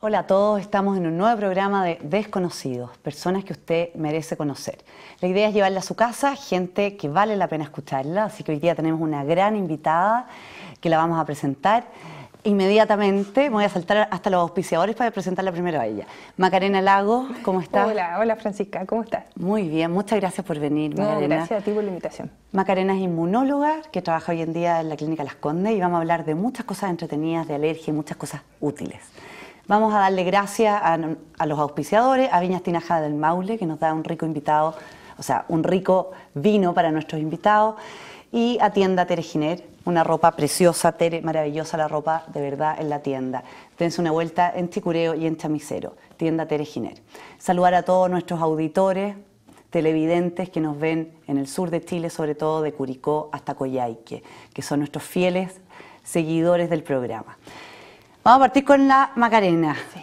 Hola a todos, estamos en un nuevo programa de Desconocidos, personas que usted merece conocer. La idea es llevarla a su casa, gente que vale la pena escucharla, así que hoy día tenemos una gran invitada que la vamos a presentar. Inmediatamente me voy a saltar hasta los auspiciadores para presentarla primero a ella. Macarena Lagos, ¿cómo estás? Hola Francisca, ¿cómo estás? Muy bien, muchas gracias por venir, Macarena. Gracias a ti por la invitación. Macarena es inmunóloga que trabaja hoy en día en la Clínica Las Condes y vamos a hablar de muchas cosas entretenidas, de alergia y muchas cosas útiles. Vamos a darle gracias a los auspiciadores, a Viñas Tinaja del Maule, que nos da un rico invitado, o sea, un rico vino para nuestros invitados, y a Tienda Tere Giner, una ropa preciosa, Tere, maravillosa la ropa, de verdad, en la tienda. Dense una vuelta en Chicureo y en Chamicero, Tienda Tere Giner. Saludar a todos nuestros auditores, televidentes que nos ven en el sur de Chile, sobre todo de Curicó hasta Coyhaique, que son nuestros fieles seguidores del programa. Vamos a partir con la Macarena. Sí.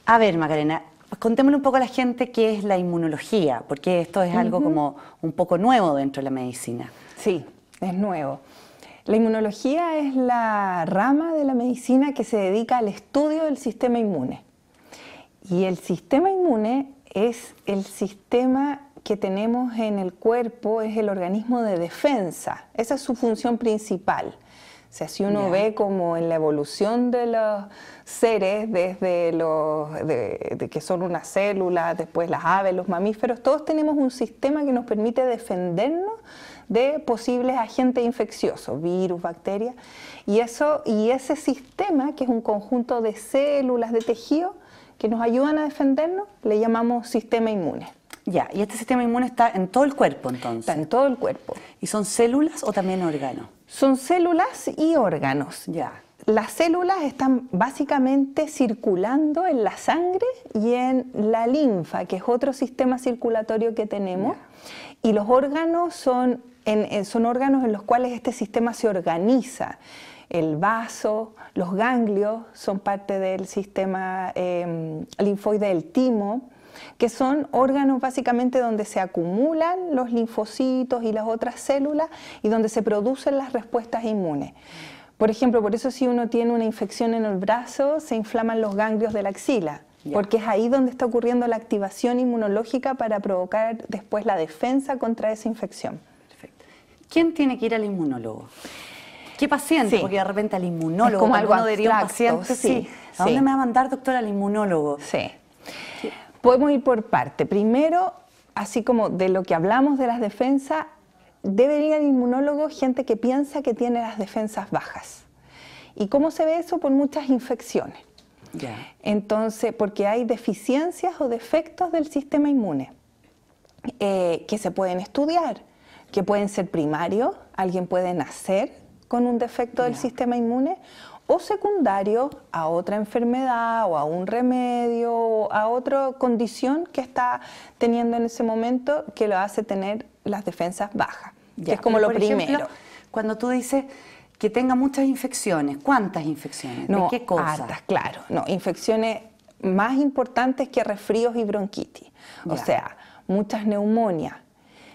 A ver, Macarena, pues contémosle un poco a la gente qué es la inmunología, porque esto es algo como un poco nuevo dentro de la medicina. Sí, es nuevo. La inmunología es la rama de la medicina que se dedica al estudio del sistema inmune. Y el sistema inmune es el sistema que tenemos en el cuerpo, es el organismo de defensa. Esa es su función principal. O sea, si uno ve como en la evolución de los seres, desde de que son unas células, después las aves, los mamíferos, todos tenemos un sistema que nos permite defendernos de posibles agentes infecciosos, virus, bacterias, y ese sistema, que es un conjunto de células, de tejidos, que nos ayudan a defendernos, le llamamos sistema inmune. Ya, y este sistema inmune está en todo el cuerpo, entonces. Está en todo el cuerpo. ¿Y son células o también órganos? Son células y órganos. Ya. Las células están básicamente circulando en la sangre y en la linfa, que es otro sistema circulatorio que tenemos. Y los órganos son órganos en los cuales este sistema se organiza. El vaso, los ganglios son parte del sistema linfoide del timo, que son órganos básicamente donde se acumulan los linfocitos y las otras células y donde se producen las respuestas inmunes. Por ejemplo, por eso si uno tiene una infección en el brazo, se inflaman los ganglios de la axila, porque es ahí donde está ocurriendo la activación inmunológica para provocar después la defensa contra esa infección. Perfecto. ¿Quién tiene que ir al inmunólogo? ¿Qué paciente? Sí. Porque de repente al inmunólogo, es como algo uno diría un abstracto, paciente, sí. ¿A dónde me va a mandar, doctor, al inmunólogo? Sí. Podemos ir por parte. Primero, así como de lo que hablamos de las defensas, debe ir al inmunólogo gente que piensa que tiene las defensas bajas. ¿Y cómo se ve eso? Por muchas infecciones. Ya. Entonces, porque hay deficiencias o defectos del sistema inmune que se pueden estudiar, que pueden ser primarios, alguien puede nacer con un defecto del sistema inmune, o secundario a otra enfermedad o a un remedio o a otra condición que está teniendo en ese momento que lo hace tener las defensas bajas, que es como lo primero. Ejemplo, cuando tú dices que tenga muchas infecciones, ¿cuántas infecciones? No, ¿De qué cosas? hartas, claro. No, infecciones más importantes que resfríos y bronquitis. O sea, muchas neumonias,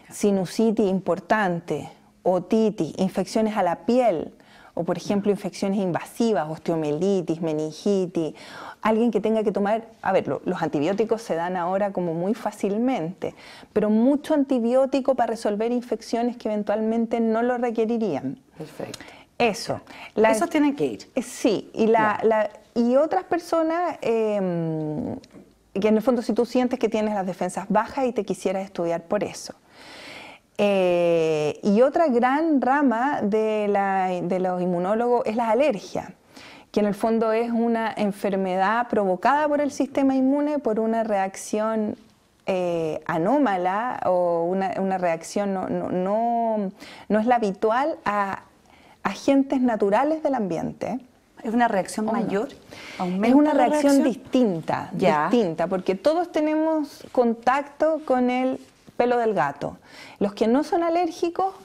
sinusitis importante, otitis, infecciones a la piel, o por ejemplo infecciones invasivas, osteomielitis, meningitis, alguien que tenga que tomar, a ver, los antibióticos se dan ahora como muy fácilmente, pero mucho antibiótico para resolver infecciones que eventualmente no lo requerirían. Perfecto. Eso. Esos tienen que ir. Sí, y otras personas que en el fondo si tú sientes que tienes las defensas bajas y te quisieras estudiar por eso. Y otra gran rama de los inmunólogos es la alergia, que en el fondo es una enfermedad provocada por el sistema inmune por una reacción anómala o una reacción no es la habitual a agentes naturales del ambiente. ¿Es una reacción mayor? Es una reacción distinta, porque todos tenemos contacto con el pelo del gato. Los que no son alérgicos,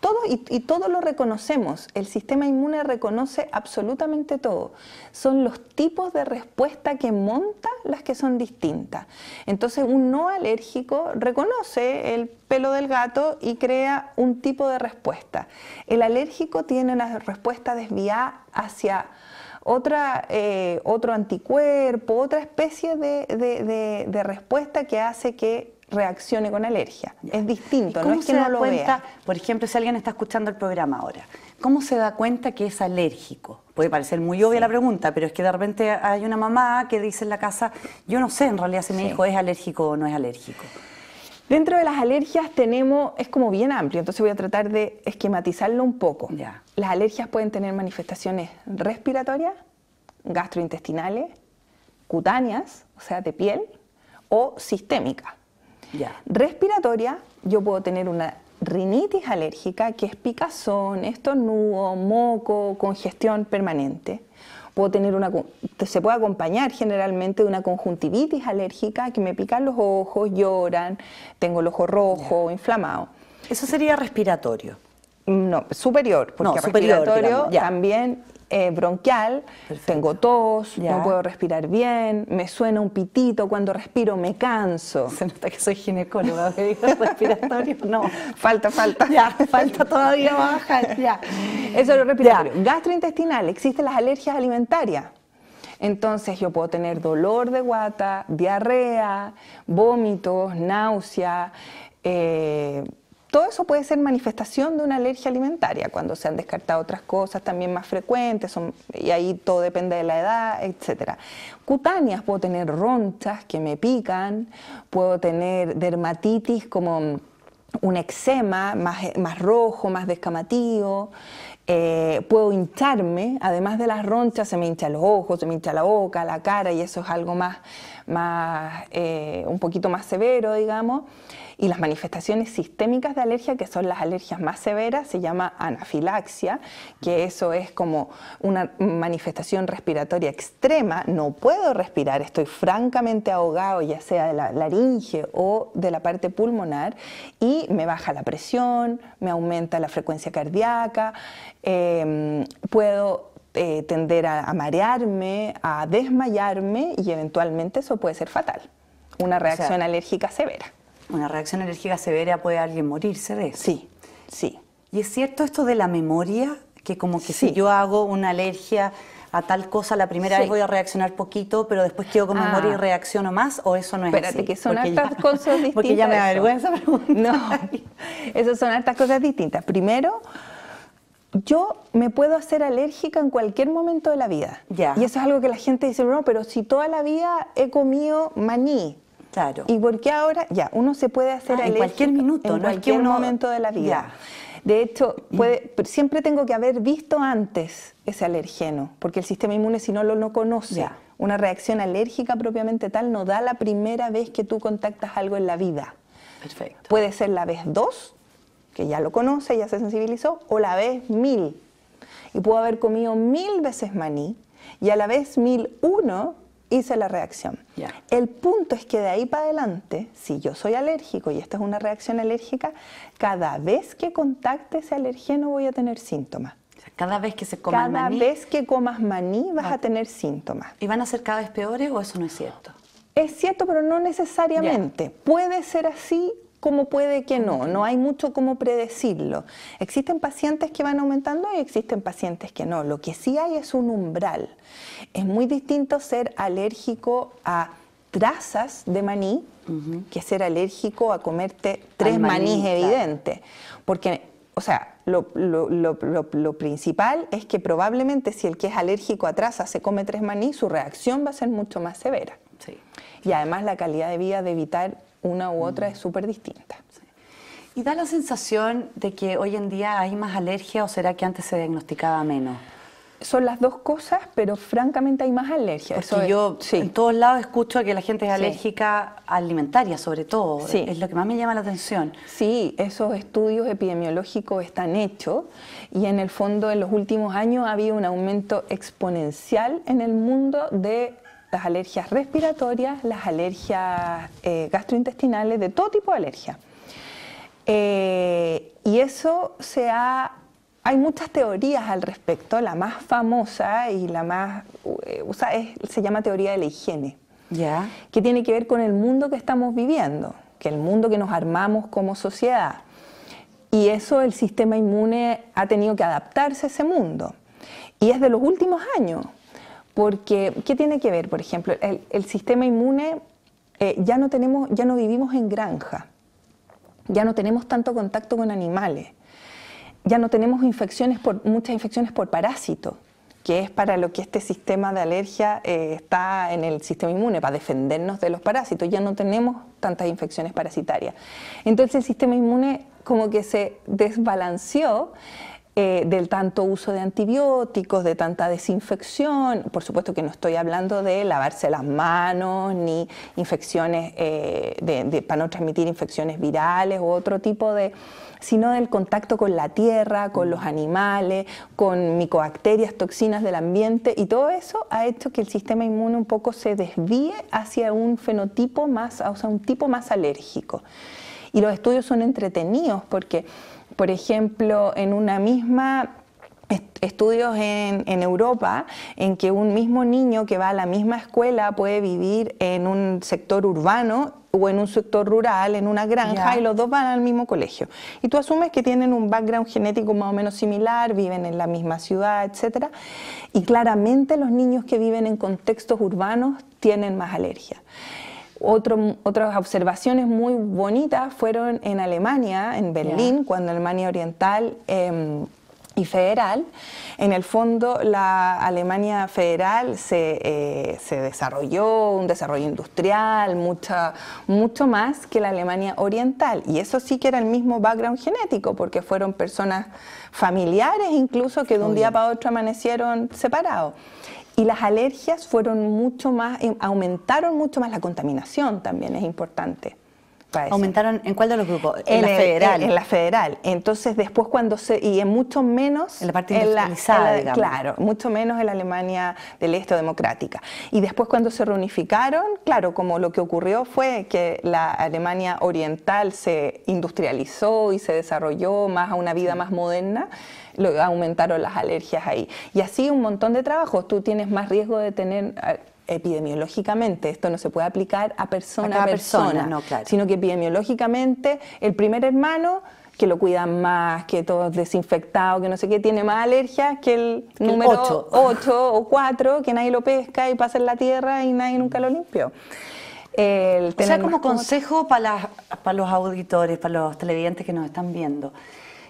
todo y todo lo reconocemos. El sistema inmune reconoce absolutamente todo. Son los tipos de respuesta que monta las que son distintas. Entonces un no alérgico reconoce el pelo del gato y crea un tipo de respuesta. El alérgico tiene una respuesta desviada hacia otro anticuerpo, otra especie de respuesta que hace que reaccione con alergia. Es distinto, no es que no lo vea. Por ejemplo, si alguien está escuchando el programa ahora, ¿cómo se da cuenta que es alérgico? Puede parecer muy obvia la pregunta, pero es que de repente hay una mamá que dice en la casa, yo no sé en realidad si mi hijo es alérgico o no es alérgico. Dentro de las alergias es como bien amplio, entonces voy a tratar de esquematizarlo un poco. Ya. Las alergias pueden tener manifestaciones respiratorias, gastrointestinales, cutáneas, o sea, de piel, o sistémicas. Ya. Respiratoria, yo puedo tener una rinitis alérgica, que es picazón, estornudo, moco, congestión permanente. Puedo tener se puede acompañar generalmente de una conjuntivitis alérgica, que me pican los ojos, lloran, tengo el ojo rojo, inflamado. Eso sería respiratorio. No, superior, porque respiratorio también bronquial, tengo tos, no puedo respirar bien, me suena un pitito, cuando respiro me canso. Se nota que soy ginecóloga, que digo respiratorio, no. Falta. Ya, falta todavía bajar, ya. Eso es lo respiratorio. Gastrointestinal, existen las alergias alimentarias. Entonces yo puedo tener dolor de guata, diarrea, vómitos, náusea, todo eso puede ser manifestación de una alergia alimentaria, cuando se han descartado otras cosas también más frecuentes, y ahí todo depende de la edad, etc. Cutáneas, puedo tener ronchas que me pican, puedo tener dermatitis como un eczema más rojo, más descamativo, puedo hincharme, además de las ronchas se me hinchan los ojos, se me hincha la boca, la cara, y eso es algo un poquito más severo, digamos. Y las manifestaciones sistémicas de alergia, que son las alergias más severas, se llama anafilaxia, que eso es como una manifestación respiratoria extrema. No puedo respirar, estoy francamente ahogado, ya sea de la laringe o de la parte pulmonar, y me baja la presión, me aumenta la frecuencia cardíaca, puedo tender a marearme, a desmayarme, y eventualmente eso puede ser fatal, una reacción alérgica severa. Una reacción alérgica severa, puede alguien morirse de eso. Sí, sí. ¿Y es cierto esto de la memoria? Que como que Sí. si yo hago una alergia a tal cosa, la primera vez voy a reaccionar poquito, pero después quedo con memoria y reacciono más, ¿o eso no es Espérate, así? que son hartas cosas distintas. Porque ya me da vergüenza preguntar. No, esas son hartas cosas distintas. Primero, yo me puedo hacer alérgica en cualquier momento de la vida. Ya. Y eso es algo que la gente dice, no, pero si toda la vida he comido maní. Claro. ¿Y por qué ahora? Ya, uno se puede hacer alérgico en cualquier minuto, en no es que cualquier uno... momento de la vida. Ya. De hecho, siempre tengo que haber visto antes ese alergeno, porque el sistema inmune, si no lo conoce, Ya. una reacción alérgica propiamente tal no da la primera vez que tú contactas algo en la vida. Perfecto. Puede ser la vez 2, que ya lo conoce, ya se sensibilizó, o la vez 1000. Y puedo haber comido 1000 veces maní, y a la vez 1001 hice la reacción. Ya. El punto es que de ahí para adelante, si yo soy alérgico y esta es una reacción alérgica, cada vez que contacte ese alergeno voy a tener síntomas. O sea, cada vez que se coma maní... Cada vez que comas maní vas a tener síntomas. ¿Y van a ser cada vez peores o eso no es cierto? Es cierto, pero no necesariamente. Puede ser así como puede que no. No hay mucho como predecirlo. Existen pacientes que van aumentando y existen pacientes que no. Lo que sí hay es un umbral. Es muy distinto ser alérgico a trazas de maní que ser alérgico a comerte 3 manís evidentes. Porque, o sea, lo principal es que probablemente si el que es alérgico a trazas se come 3 maní, su reacción va a ser mucho más severa. Sí. Y además la calidad de vida de evitar una u otra es súper distinta. Sí. ¿Y da la sensación de que hoy en día hay más alergia o será que antes se diagnosticaba menos? Son las dos cosas, pero francamente hay más alergia. Porque yo en todos lados escucho que la gente es alérgica alimentaria, sobre todo. Sí. Es lo que más me llama la atención. Sí, esos estudios epidemiológicos están hechos y en el fondo en los últimos años ha habido un aumento exponencial en el mundo de las alergias respiratorias, las alergias gastrointestinales, de todo tipo de alergia. Y eso hay muchas teorías al respecto. La más famosa y la más usada se llama teoría de la higiene, ¿Ya? que tiene que ver con el mundo que estamos viviendo, que el mundo que nos armamos como sociedad. Y eso el sistema inmune ha tenido que adaptarse a ese mundo. Y es de los últimos años. Porque, ¿qué tiene que ver? Por ejemplo, el sistema inmune, ya no vivimos en granja, ya no tenemos tanto contacto con animales, ya no tenemos muchas infecciones por parásitos, que es para lo que este sistema de alergia está en el sistema inmune, para defendernos de los parásitos. Ya no tenemos tantas infecciones parasitarias. Entonces el sistema inmune como que se desbalanceó del tanto uso de antibióticos, de tanta desinfección. Por supuesto que no estoy hablando de lavarse las manos, ni infecciones, para no transmitir infecciones virales u otro tipo de, sino del contacto con la tierra, con los animales, con micobacterias, toxinas del ambiente, y todo eso ha hecho que el sistema inmune un poco se desvíe hacia un fenotipo más, o sea, un tipo más alérgico. Y los estudios son entretenidos porque, por ejemplo, en una misma estudios en Europa en que un mismo niño que va a la misma escuela puede vivir en un sector urbano o en un sector rural, en una granja, y los dos van al mismo colegio. Y tú asumes que tienen un background genético más o menos similar, viven en la misma ciudad, etc. Y claramente los niños que viven en contextos urbanos tienen más alergia. Otras observaciones muy bonitas fueron en Alemania, en Berlín, cuando Alemania Oriental y Federal, en el fondo la Alemania Federal se desarrolló, un desarrollo industrial, mucho más que la Alemania Oriental, y eso sí que era el mismo background genético, porque fueron personas familiares incluso que de un día para otro amanecieron separados. Y las alergias fueron mucho más, aumentaron mucho más, la contaminación también es importante. ¿Aumentaron en cuál de los grupos? En la federal. En la federal. Entonces después y en mucho menos... En la parte industrializada, digamos. Claro, mucho menos en la Alemania del Este o democrática. Y después cuando se reunificaron, claro, como lo que ocurrió fue que la Alemania Oriental se industrializó y se desarrolló más a una vida más moderna, aumentaron las alergias ahí. Y así un montón de trabajos. Tú tienes más riesgo de tener... epidemiológicamente, esto no se puede aplicar a persona a persona, no, claro, sino que epidemiológicamente el primer hermano, que lo cuidan más, que todo es desinfectado, que no sé qué, tiene más alergias que el número 8 o 4, que nadie lo pesca y pasa en la tierra y nadie nunca lo limpió. O sea, como consejo para los auditores, para los televidentes que nos están viendo,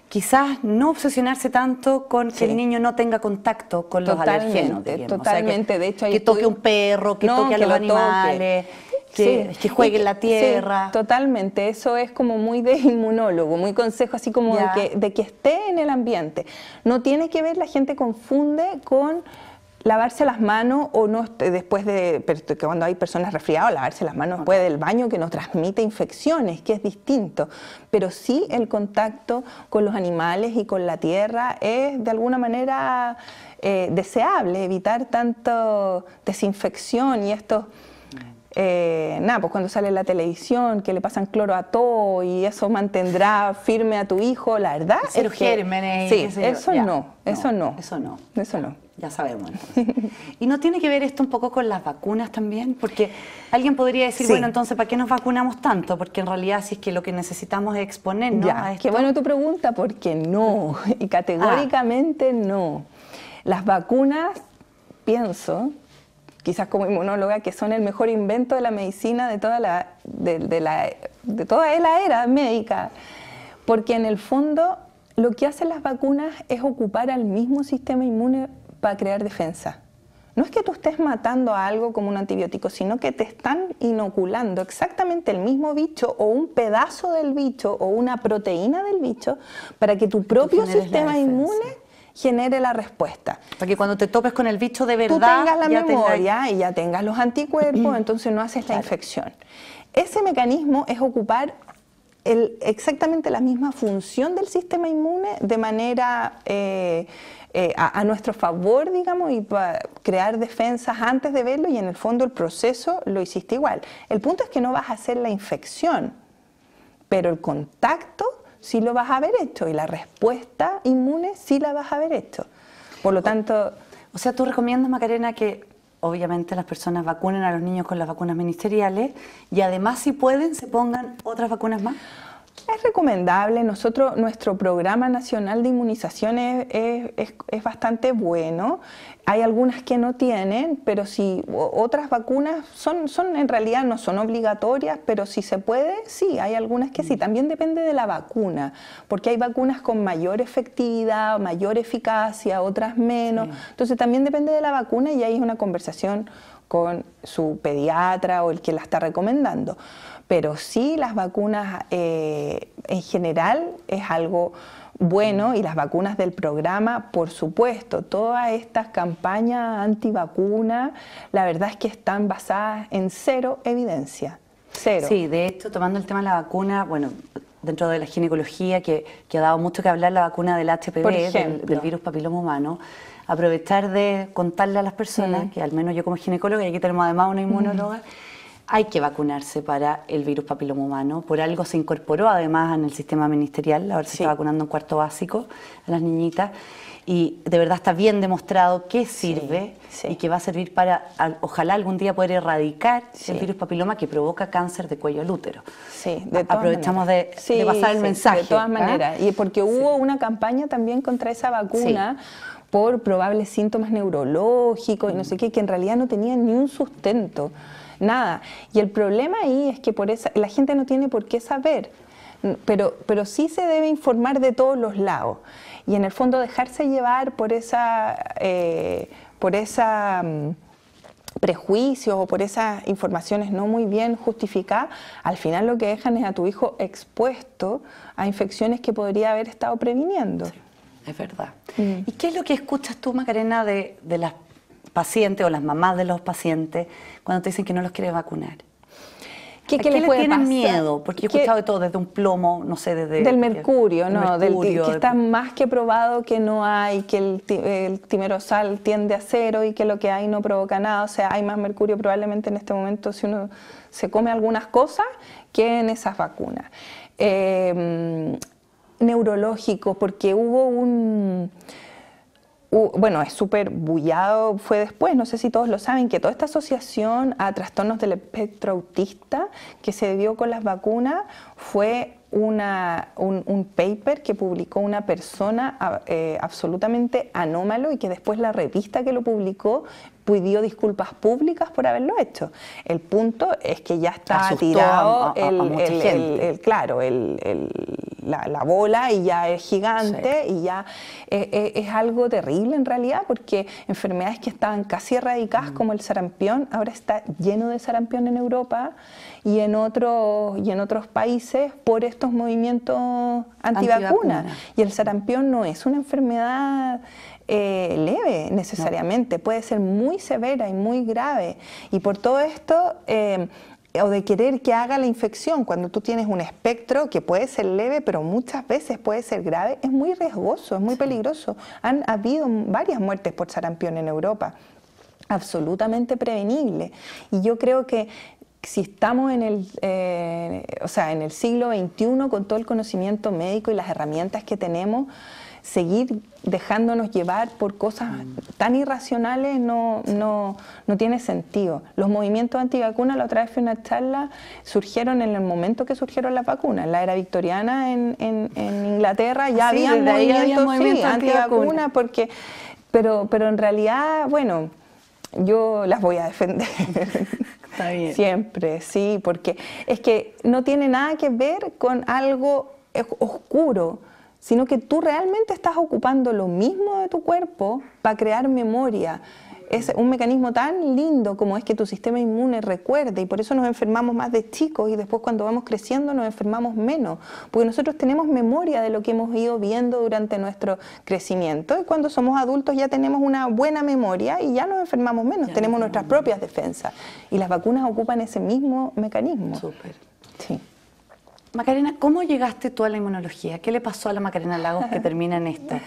quizás no obsesionarse tanto con que el niño no tenga contacto con los alergenos. Totalmente, o sea, de hecho que toque un perro, que toque a los animales, que juegue en la tierra. Sí, totalmente, eso es como muy de inmunólogo, muy consejo así como de que esté en el ambiente. No tiene que ver, la gente confunde con lavarse las manos o no después de, que cuando hay personas resfriadas, lavarse las manos después del baño, que nos transmite infecciones, que es distinto. Pero sí el contacto con los animales y con la tierra es de alguna manera deseable, evitar tanto desinfección y estos... pues cuando sale en la televisión que le pasan cloro a todo y eso mantendrá firme a tu hijo, la verdad es gérmenes. Sí, eso no. Ya sabemos. Entonces. ¿Y no tiene que ver esto un poco con las vacunas también? Porque alguien podría decir, bueno, entonces, ¿para qué nos vacunamos tanto? Porque en realidad, si es que lo que necesitamos es exponernos a esto. Qué bueno tu pregunta, porque no, y categóricamente no. Las vacunas, pienso, quizás como inmunóloga, que son el mejor invento de la medicina de toda la era médica, porque en el fondo lo que hacen las vacunas es ocupar al mismo sistema inmune para crear defensa. No es que tú estés matando a algo como un antibiótico, sino que te están inoculando exactamente el mismo bicho o un pedazo del bicho o una proteína del bicho para que tu propio sistema inmune genere la respuesta. Para que cuando te topes con el bicho de verdad... Tú tengas la memoria y ya tengas los anticuerpos, entonces no haces la infección. Ese mecanismo es ocupar exactamente la misma función del sistema inmune de manera a nuestro favor, digamos, y para crear defensas antes de verlo, y en el fondo el proceso lo hiciste igual. El punto es que no vas a hacer la infección, pero el contacto sí lo vas a haber hecho y la respuesta inmune sí la vas a haber hecho. Por lo tanto... O sea, tú recomiendas, Macarena, que obviamente las personas vacunen a los niños con las vacunas ministeriales y además, si pueden, se pongan otras vacunas más. Es recomendable. Nuestro programa nacional de inmunización es bastante bueno. Hay algunas que no tienen, pero si otras vacunas en realidad no son obligatorias, pero si se puede, sí, hay algunas que sí. También depende de la vacuna, porque hay vacunas con mayor efectividad, mayor eficacia, otras menos. Sí. Entonces también depende de la vacuna y ahí es una conversación con su pediatra o el que la está recomendando. Pero sí, las vacunas en general es algo bueno, y las vacunas del programa, por supuesto. Todas estas campañas antivacunas, la verdad es que están basadas en cero evidencia. Cero. Sí, de hecho, tomando el tema de la vacuna, bueno, dentro de la ginecología, que ha dado mucho que hablar, la vacuna del HPV, del virus papiloma humano, aprovechar de contarle a las personas, que al menos yo como ginecóloga, y aquí tenemos además una inmunóloga, hay que vacunarse para el virus papiloma humano. Por algo se incorporó además en el sistema ministerial, ahora se está vacunando en cuarto básico a las niñitas, y de verdad está bien demostrado que sirve y que va a servir para, ojalá algún día poder erradicar el virus papiloma que provoca cáncer de cuello al útero. Sí, de todas aprovechamos de pasar el mensaje. De todas maneras, y porque hubo una campaña también contra esa vacuna, por probables síntomas neurológicos y no sé qué, que en realidad no tenían ni un sustento. Nada. Y el problema ahí es que la gente no tiene por qué saber, pero sí se debe informar de todos los lados. Y en el fondo dejarse llevar por prejuicios o por esas informaciones no muy bien justificadas, al final lo que dejan es a tu hijo expuesto a infecciones que podría haber estado previniendo. Sí, es verdad. ¿Y qué es lo que escuchas tú, Macarena, de las pacientes o las mamás de los pacientes cuando te dicen que no los quieres vacunar? ¿Qué les tienen miedo? Porque yo he escuchado de todo, desde un plomo, no sé, desde... Del mercurio, que está más que probado que no hay, que el timerosal tiende a cero y que lo que hay no provoca nada. O sea, hay más mercurio probablemente en este momento si uno se come algunas cosas que en esas vacunas. Neurológico, porque hubo bueno, es súper bullado, fue después, no sé si todos lo saben, que toda esta asociación a trastornos del espectro autista que se dio con las vacunas fue un paper que publicó una persona absolutamente anómalo y que después la revista que lo publicó pidió disculpas públicas por haberlo hecho. El punto es que ya está tirado la bola y ya es gigante y ya es algo terrible en realidad, porque enfermedades que estaban casi erradicadas como el sarampión, ahora está lleno de sarampión en Europa y en otros países por estos movimientos antivacunas. Y el sarampión no es una enfermedad leve necesariamente, puede ser muy severa y muy grave. Y por todo esto, o de querer que haga la infección, cuando tú tienes un espectro que puede ser leve, pero muchas veces puede ser grave, es muy riesgoso, es muy peligroso. Han habido varias muertes por sarampión en Europa, absolutamente prevenible. Y yo creo que si estamos en el siglo XXI, con todo el conocimiento médico y las herramientas que tenemos, seguir dejándonos llevar por cosas tan irracionales no tiene sentido. Los movimientos antivacunas, la otra vez fui a una charla, surgieron en el momento que surgieron las vacunas. En la era victoriana en Inglaterra ya había movimientos antivacunas, pero en realidad, bueno, yo las voy a defender. Está bien. Siempre, sí, porque es que no tiene nada que ver con algo oscuro, sino que tú realmente estás ocupando lo mismo de tu cuerpo para crear memoria. Es un mecanismo tan lindo como es que tu sistema inmune recuerde, y por eso nos enfermamos más de chicos y después cuando vamos creciendo nos enfermamos menos, porque nosotros tenemos memoria de lo que hemos ido viendo durante nuestro crecimiento, y cuando somos adultos ya tenemos una buena memoria y ya nos enfermamos menos, tenemos nuestras propias defensas, y las vacunas ocupan ese mismo mecanismo. Súper. Sí. Macarena, ¿cómo llegaste tú a la inmunología? ¿Qué le pasó a la Macarena Lagos que termina en esta?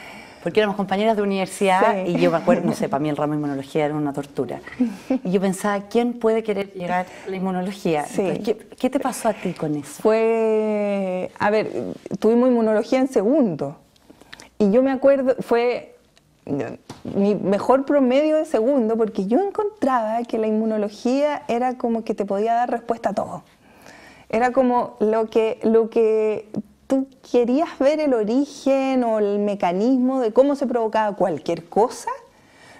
Porque éramos compañeras de universidad y yo me acuerdo, no sé, para mí el ramo de inmunología era una tortura. Y yo pensaba, ¿quién puede querer llegar a la inmunología? Sí. Entonces, ¿qué te pasó a ti con eso? Tuvimos inmunología en segundo. Y yo me acuerdo, fue mi mejor promedio de segundo, porque yo encontraba que la inmunología era como que te podía dar respuesta a todo. Era como lo que tú querías ver, el origen o el mecanismo de cómo se provocaba cualquier cosa,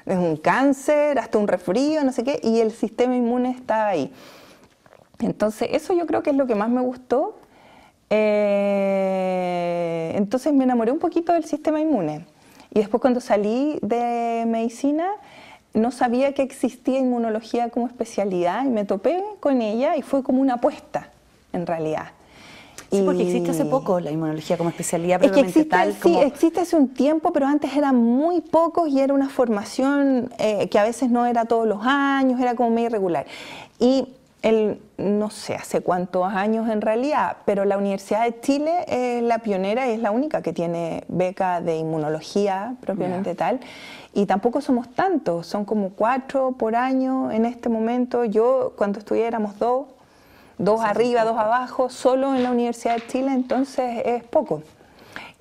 es un cáncer, hasta un resfrío, no sé qué, y el sistema inmune está ahí. Entonces, eso yo creo que es lo que más me gustó. Entonces me enamoré un poquito del sistema inmune. Y después cuando salí de medicina, no sabía que existía inmunología como especialidad y me topé con ella y fue como una apuesta, en realidad. Sí, porque existe hace poco la inmunología como especialidad Es que propiamente existe, tal. sí, existe hace un tiempo, pero antes eran muy pocos y era una formación que a veces no era todos los años, era como medio irregular. Y no sé hace cuántos años en realidad, pero la Universidad de Chile es la pionera y es la única que tiene beca de inmunología propiamente tal. Y tampoco somos tantos, son como 4 por año en este momento. Yo cuando estudié éramos 2 arriba, 2 abajo, solo en la Universidad de Chile, entonces es poco.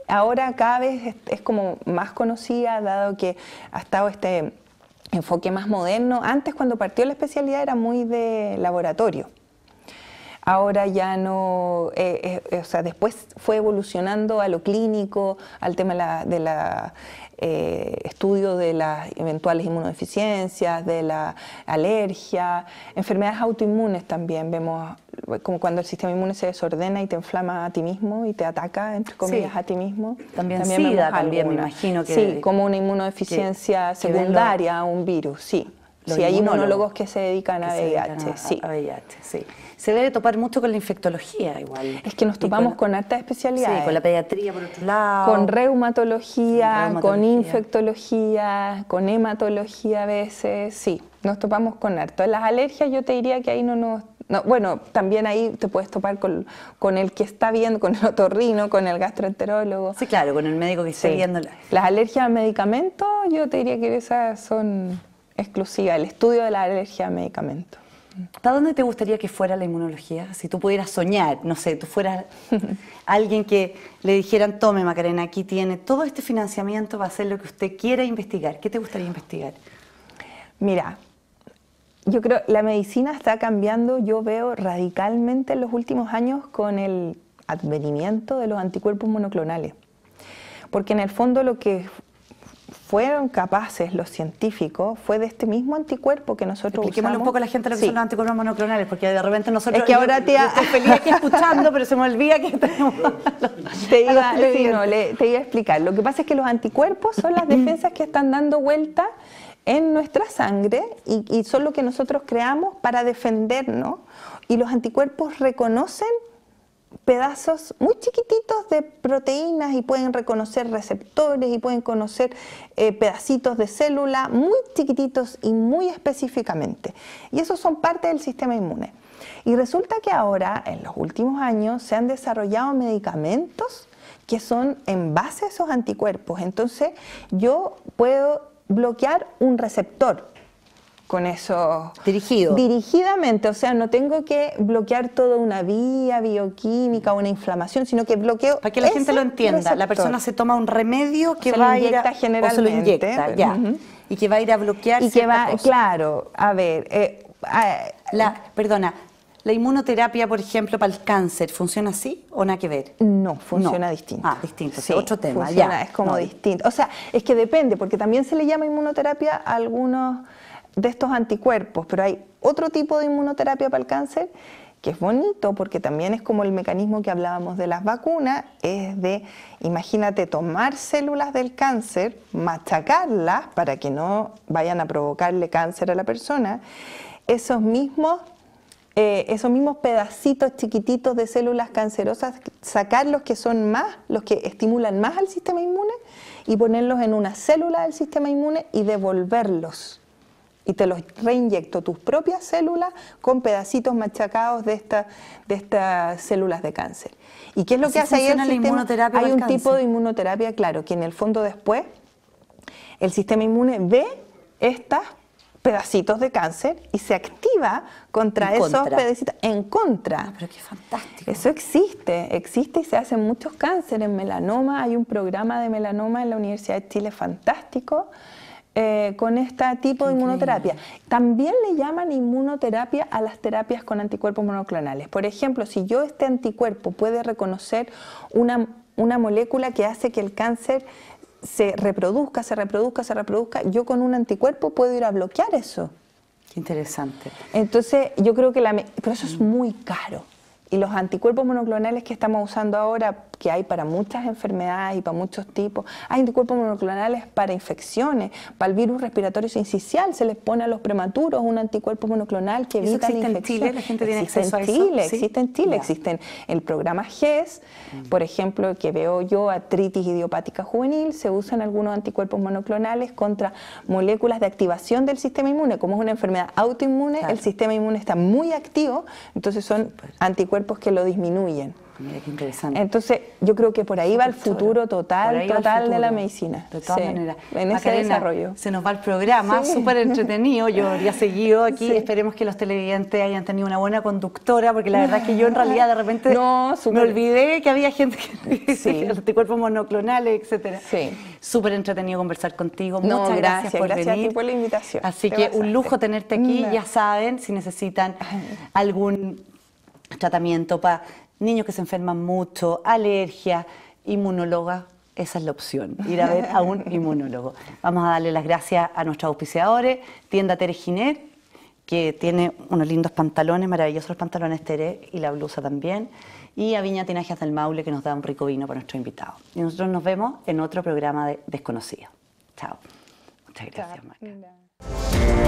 Ahora cada vez es como más conocida, dado que ha estado este enfoque más moderno. Antes, cuando partió la especialidad, era muy de laboratorio. Ahora ya no, o sea, después fue evolucionando a lo clínico, al tema de la estudio de las eventuales inmunodeficiencias, de la alergia, enfermedades autoinmunes también. Vemos como cuando el sistema inmune se desordena y te inflama a ti mismo y te ataca, entre comillas, a ti mismo. También SIDA, también me imagino que... Sí, como una inmunodeficiencia secundaria a un virus, sí. Sí, hay inmunólogos que se dedican a VIH, sí. A VIH, sí. Se debe topar mucho con la infectología igual. Es que nos topamos con hartas especialidades. Sí, con la pediatría por otro lado. Con reumatología, con infectología, con hematología a veces, sí, nos topamos con harto. En las alergias yo te diría que ahí no, bueno, también ahí te puedes topar con el que está viendo, con el otorrino, con el gastroenterólogo. Sí, claro, con el médico que está viendo. Las alergias a medicamentos yo te diría que esas son exclusivas, el estudio de la alergia a medicamentos. ¿Hasta dónde te gustaría que fuera la inmunología? Si tú pudieras soñar, no sé, tú fueras alguien que le dijeran, tome Macarena, aquí tiene todo este financiamiento para hacer lo que usted quiera investigar. ¿Qué te gustaría investigar? Mira, yo creo que la medicina está cambiando, yo veo radicalmente en los últimos años con el advenimiento de los anticuerpos monoclonales. Porque en el fondo lo que fueron capaces los científicos fue de este mismo anticuerpo que nosotros Expliquémosle un poco a la gente lo que son los anticuerpos monoclonales, porque de repente nosotros... Es que ahora yo estoy feliz aquí escuchando, pero se me olvida que tenemos... Te iba a explicar. Lo que pasa es que los anticuerpos son las defensas que están dando vuelta en nuestra sangre y son lo que nosotros creamos para defendernos. Y los anticuerpos reconocen pedazos muy chiquititos de proteínas y pueden reconocer receptores y pueden conocer pedacitos de célula muy chiquititos y muy específicamente. Y esos son parte del sistema inmune. Y resulta que ahora, en los últimos años, se han desarrollado medicamentos que son en base a esos anticuerpos. Entonces, yo puedo bloquear un receptor con eso dirigidamente, o sea, no tengo que bloquear toda una vía bioquímica o una inflamación, sino que bloqueo. Para que la gente lo entienda, receptor. La persona se toma un remedio que va a ir a, generalmente, o se lo inyecta, ya, y que va a ir a bloquear y que va, cosa. Claro, a ver, perdona, ¿la inmunoterapia, por ejemplo, para el cáncer, funciona así o nada que ver? No, funciona distinto. Ah, distinto, sí, otro tema. Funciona, ya. Es como distinto. O sea, es que depende, porque también se le llama inmunoterapia a algunos de estos anticuerpos, pero hay otro tipo de inmunoterapia para el cáncer que es bonito porque también es como el mecanismo que hablábamos de las vacunas, es de, imagínate, tomar células del cáncer, machacarlas para que no vayan a provocarle cáncer a la persona, esos mismos pedacitos chiquititos de células cancerosas, sacar los que son más, los que estimulan más al sistema inmune y ponerlos en una célula del sistema inmune y devolverlos. Y te los reinyecto tus propias células con pedacitos machacados de estas células de cáncer. ¿Y qué es lo que hace ahí el sistema? Hay un tipo de inmunoterapia, claro, que en el fondo después el sistema inmune ve estos pedacitos de cáncer y se activa contra esos pedacitos en contra. Ah, pero qué fantástico. Eso existe y se hacen muchos cánceres. En melanoma hay un programa de melanoma en la Universidad de Chile fantástico. Con este tipo de inmunoterapia. También le llaman inmunoterapia a las terapias con anticuerpos monoclonales. Por ejemplo, si este anticuerpo puede reconocer una molécula que hace que el cáncer se reproduzca, yo con un anticuerpo puedo ir a bloquear eso. Qué interesante. Entonces, yo creo que pero eso es muy caro. Y los anticuerpos monoclonales que estamos usando ahora, que hay para muchas enfermedades y para muchos tipos, hay anticuerpos monoclonales para infecciones, para el virus respiratorio sincicial, se les pone a los prematuros un anticuerpo monoclonal que evita la infección. ¿Existe en Chile? ¿La gente tiene acceso a eso? Existe en Chile, existen el programa GES, por ejemplo, que veo yo, artritis idiopática juvenil, se usan algunos anticuerpos monoclonales contra moléculas de activación del sistema inmune. Como es una enfermedad autoinmune, el sistema inmune está muy activo, entonces son anticuerpos que lo disminuyen. Mira qué interesante. Entonces, yo creo que por ahí va el futuro total de la medicina. De todas maneras. En ese desarrollo. Se nos va el programa, súper entretenido. Yo habría seguido aquí. Esperemos que los televidentes hayan tenido una buena conductora, porque la verdad es que yo en realidad de repente me olvidé que había gente que los anticuerpos monoclonales, etcétera. Súper entretenido conversar contigo. Muchas gracias por venir. Gracias a ti por la invitación. Así que un lujo tenerte aquí. Ya saben, si necesitan algún tratamiento para niños que se enferman mucho, alergia, inmunóloga, esa es la opción, ir a ver a un inmunólogo. Vamos a darle las gracias a nuestros auspiciadores, Tienda Tere Giner, que tiene unos lindos pantalones, maravillosos los pantalones Tere y la blusa también, y a Viña Tinajas del Maule, que nos da un rico vino para nuestros invitados. Y nosotros nos vemos en otro programa de Desconocido. Chao. Muchas gracias, Maca.